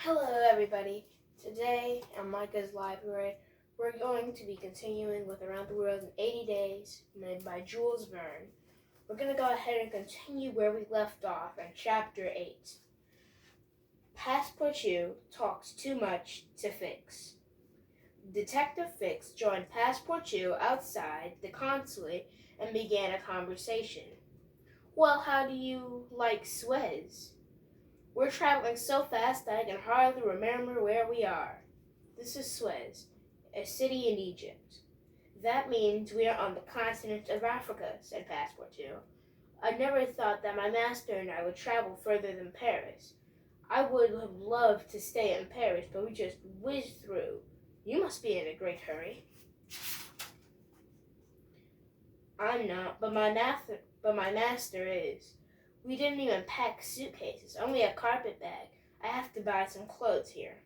Hello, everybody. Today on Micah's Library, we're going to be continuing with Around the World in 80 Days, made by Jules Verne. We're going to go ahead and continue where we left off in Chapter 8. Passepartout talks too much to Fix. Detective Fix joined Passepartout outside the consulate and began a conversation. Well, how do you like Suez? We're traveling so fast I can hardly remember where we are. This is Suez, a city in Egypt. That means we are on the continent of Africa, said Passepartout. I never thought that my master and I would travel further than Paris. I would have loved to stay in Paris, but we just whizzed through. You must be in a great hurry. I'm not, but my master is. We didn't even pack suitcases, only a carpet bag. I have to buy some clothes here.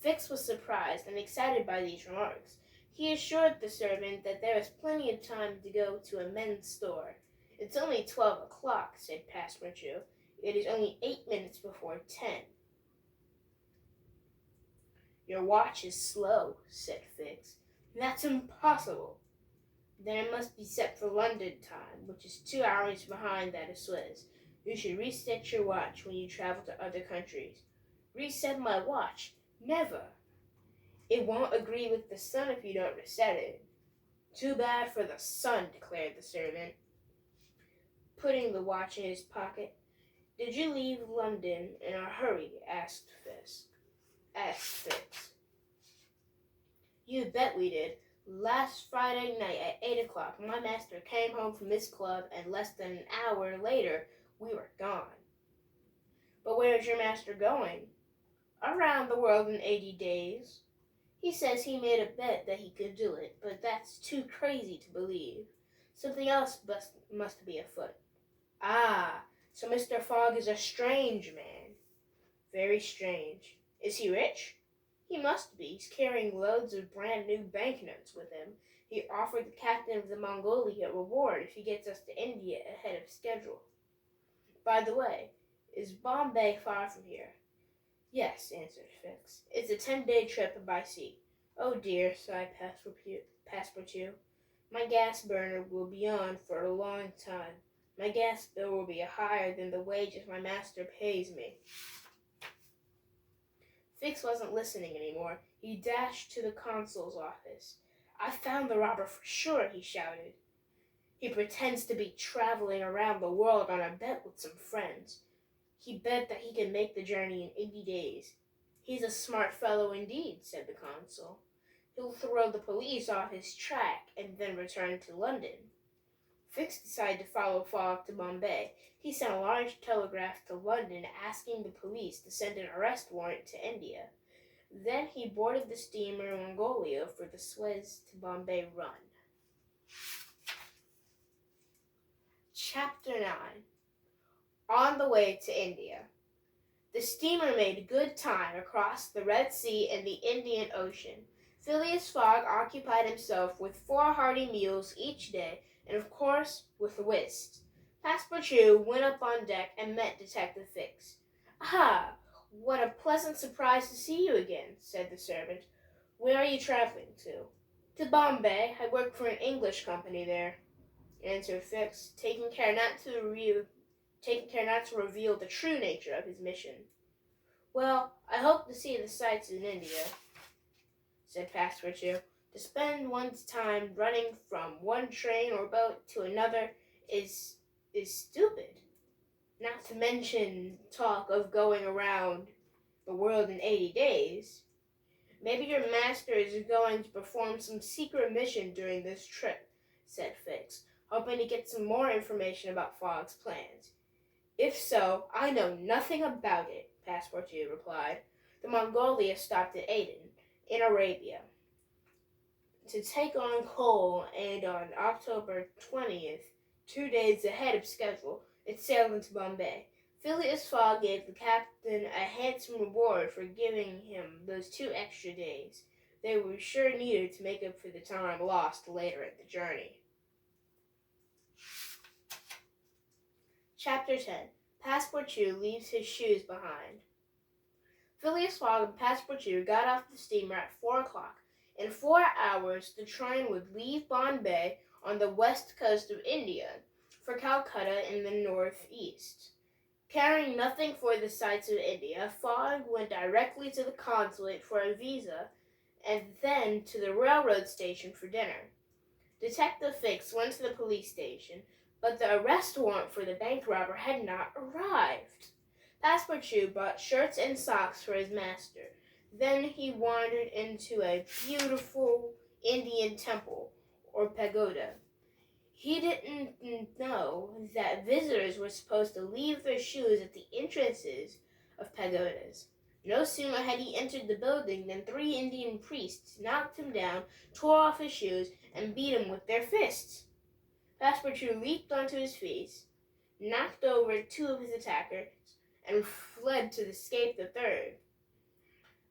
Fix was surprised and excited by these remarks. He assured the servant that there was plenty of time to go to a men's store. It's only 12 o'clock, said Passepartout. It is only 8 minutes before 10. Your watch is slow, said Fix. That's impossible. Then it must be set for London time, which is 2 hours behind that of Suez. You should reset your watch when you travel to other countries. Reset my watch? Never. It won't agree with the sun if you don't reset it. Too bad for the sun, declared the servant, putting the watch in his pocket. Did you leave London in a hurry? asked Fix. You bet we did. Last Friday night at 8 o'clock, my master came home from his club, and less than an hour later, we were gone. But where is your master going? Around the world in 80 days. He says he made a bet that he could do it, but that's too crazy to believe. Something else must be afoot. Ah, so Mr. Fogg is a strange man. Very strange. Is he rich? He must be. He's carrying loads of brand new banknotes with him. He offered the captain of the Mongolia a reward if he gets us to India ahead of schedule. By the way, is Bombay far from here? Yes, answered Fix. It's a 10-day trip by sea. Oh dear, sighed Passepartout. My gas burner will be on for a long time. My gas bill will be higher than the wages my master pays me. Fix wasn't listening anymore. He dashed to the consul's office. I found the robber for sure, he shouted. He pretends to be traveling around the world on a bet with some friends. He bet that he can make the journey in 80 days. He's a smart fellow indeed, said the consul. He'll throw the police off his track and then return to London. Fix decided to follow Fogg to Bombay. He sent a large telegraph to London asking the police to send an arrest warrant to India. Then he boarded the steamer Mongolia for the Suez to Bombay run. Chapter 9. On the way to India. The steamer made good time across the Red Sea and the Indian Ocean. Phileas Fogg occupied himself with 4 hearty meals each day, and of course with whist. Passepartout went up on deck and met Detective Fix. Ah, what a pleasant surprise to see you again, said the servant. Where are you traveling to? To Bombay. I work for an English company there, answered Fix, taking care not to reveal the true nature of his mission. Well, I hope to see the sights in India, said Passepartout. To spend one's time running from one train or boat to another is stupid. Not to mention talk of going around the world in 80 days. Maybe your master is going to perform some secret mission during this trip, said Fix, hoping to get some more information about Fogg's plans. If so, I know nothing about it, Passepartout replied. The Mongolia stopped at Aden, in Arabia, to take on coal, and on October 20th, 2 days ahead of schedule, it sailed into Bombay. Phileas Fogg gave the captain a handsome reward for giving him those 2 extra days. They were sure needed to make up for the time lost later in the journey. Chapter 10. Passepartout leaves his shoes behind. Phileas Fogg and Passepartout got off the steamer at 4 o'clock. In 4 hours, the train would leave Bombay on the west coast of India for Calcutta in the northeast. Caring nothing for the sights of India, Fogg went directly to the consulate for a visa and then to the railroad station for dinner. Detective Fix went to the police station, but the arrest warrant for the bank robber had not arrived. Passepartout bought shirts and socks for his master. Then he wandered into a beautiful Indian temple, or pagoda. He didn't know that visitors were supposed to leave their shoes at the entrances of pagodas. No sooner had he entered the building than 3 Indian priests knocked him down, tore off his shoes, and beat him with their fists. Passepartout leaped onto his feet, knocked over 2 of his attackers, and fled to escape the third.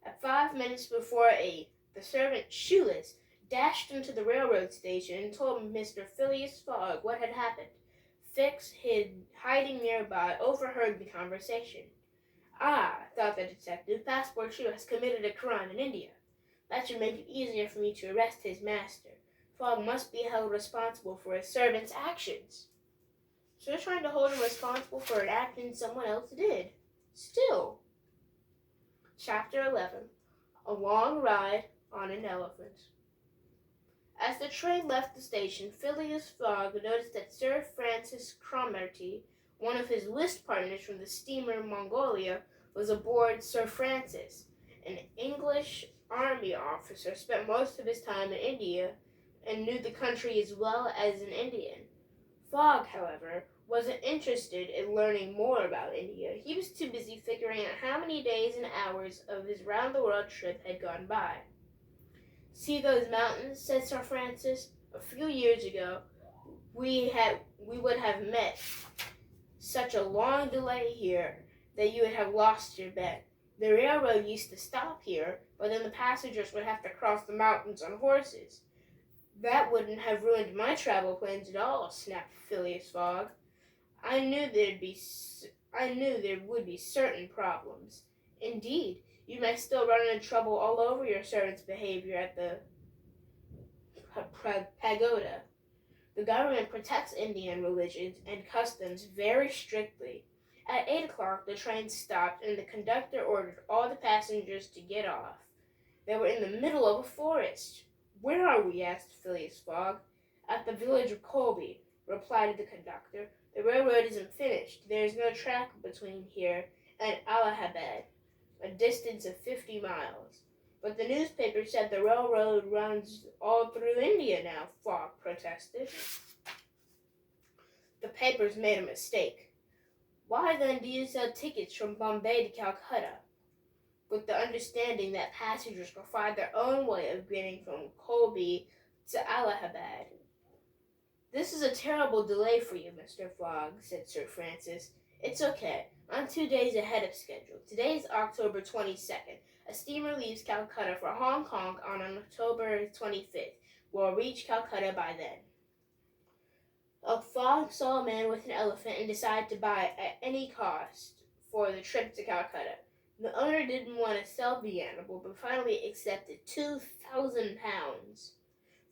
At 5 minutes before 8, the servant Shoeless dashed into the railroad station and told Mr. Phileas Fogg what had happened. Fix, hiding nearby, overheard the conversation. Ah, thought the detective, Passepartout has committed a crime in India. That should make it easier for me to arrest his master. Fogg must be held responsible for his servant's actions. So they're trying to hold him responsible for an action someone else did. Still. Chapter 11. A Long Ride on an Elephant. As the train left the station, Phileas Fogg noticed that Sir Francis Cromarty, one of his whist partners from the steamer Mongolia, was aboard Sir Francis. An English army officer spent most of his time in India and knew the country as well as an Indian. Fogg, however, wasn't interested in learning more about India. He was too busy figuring out how many days and hours of his round-the-world trip had gone by. See those mountains, said Sir Francis. A few years ago, we would have met such a long delay here that you would have lost your bet. The railroad used to stop here, but then the passengers would have to cross the mountains on horses. That wouldn't have ruined my travel plans at all, snapped Phileas Fogg. I knew there would be certain problems. Indeed, you may still run into trouble all over your servant's behavior at the pagoda. The government protects Indian religions and customs very strictly. At 8 o'clock, the train stopped, and the conductor ordered all the passengers to get off. They were in the middle of a forest. Where are we? Asked Phileas Fogg. At the village of Colby, replied the conductor. The railroad isn't finished. There is no track between here and Allahabad, a distance of 50 miles. But the newspaper said the railroad runs all through India now, Fogg protested. The papers made a mistake. Why then do you sell tickets from Bombay to Calcutta, with the understanding that passengers will find their own way of getting from Colby to Allahabad? This is a terrible delay for you, Mr. Fogg, said Sir Francis. It's okay. I'm 2 days ahead of schedule. Today is October 22nd. A steamer leaves Calcutta for Hong Kong on October 25th. We'll reach Calcutta by then. Fogg saw a man with an elephant and decided to buy it at any cost for the trip to Calcutta. The owner didn't want to sell the animal, but finally accepted £2,000.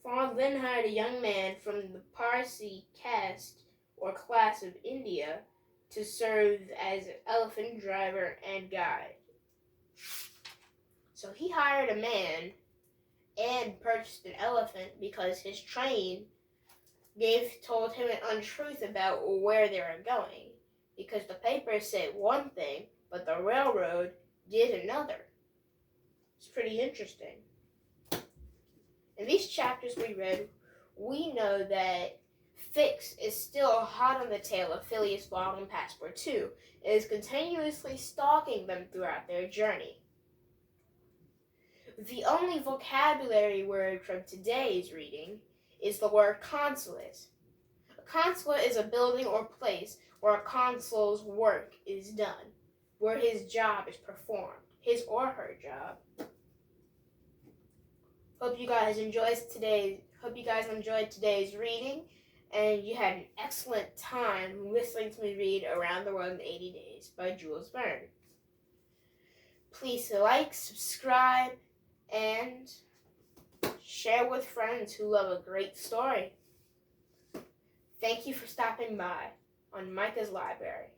Fogg then hired a young man from the Parsi caste or class of India to serve as an elephant driver and guide. So he hired a man and purchased an elephant because his train told him an untruth about where they were going, because the paper said one thing, but the railroad did another. It's pretty interesting. In these chapters we read, we know that Fix is still hot on the tail of Phileas Fogg and Passepartout and is continuously stalking them throughout their journey. The only vocabulary word from today's reading is the word consulate. A consulate is a building or place where a consul's work is done, where his job is performed, his or her job. Hope you guys enjoyed today's reading, and you had an excellent time listening to me read Around the World in 80 Days by Jules Verne. Please like, subscribe, and share with friends who love a great story. Thank you for stopping by on Micah's Library.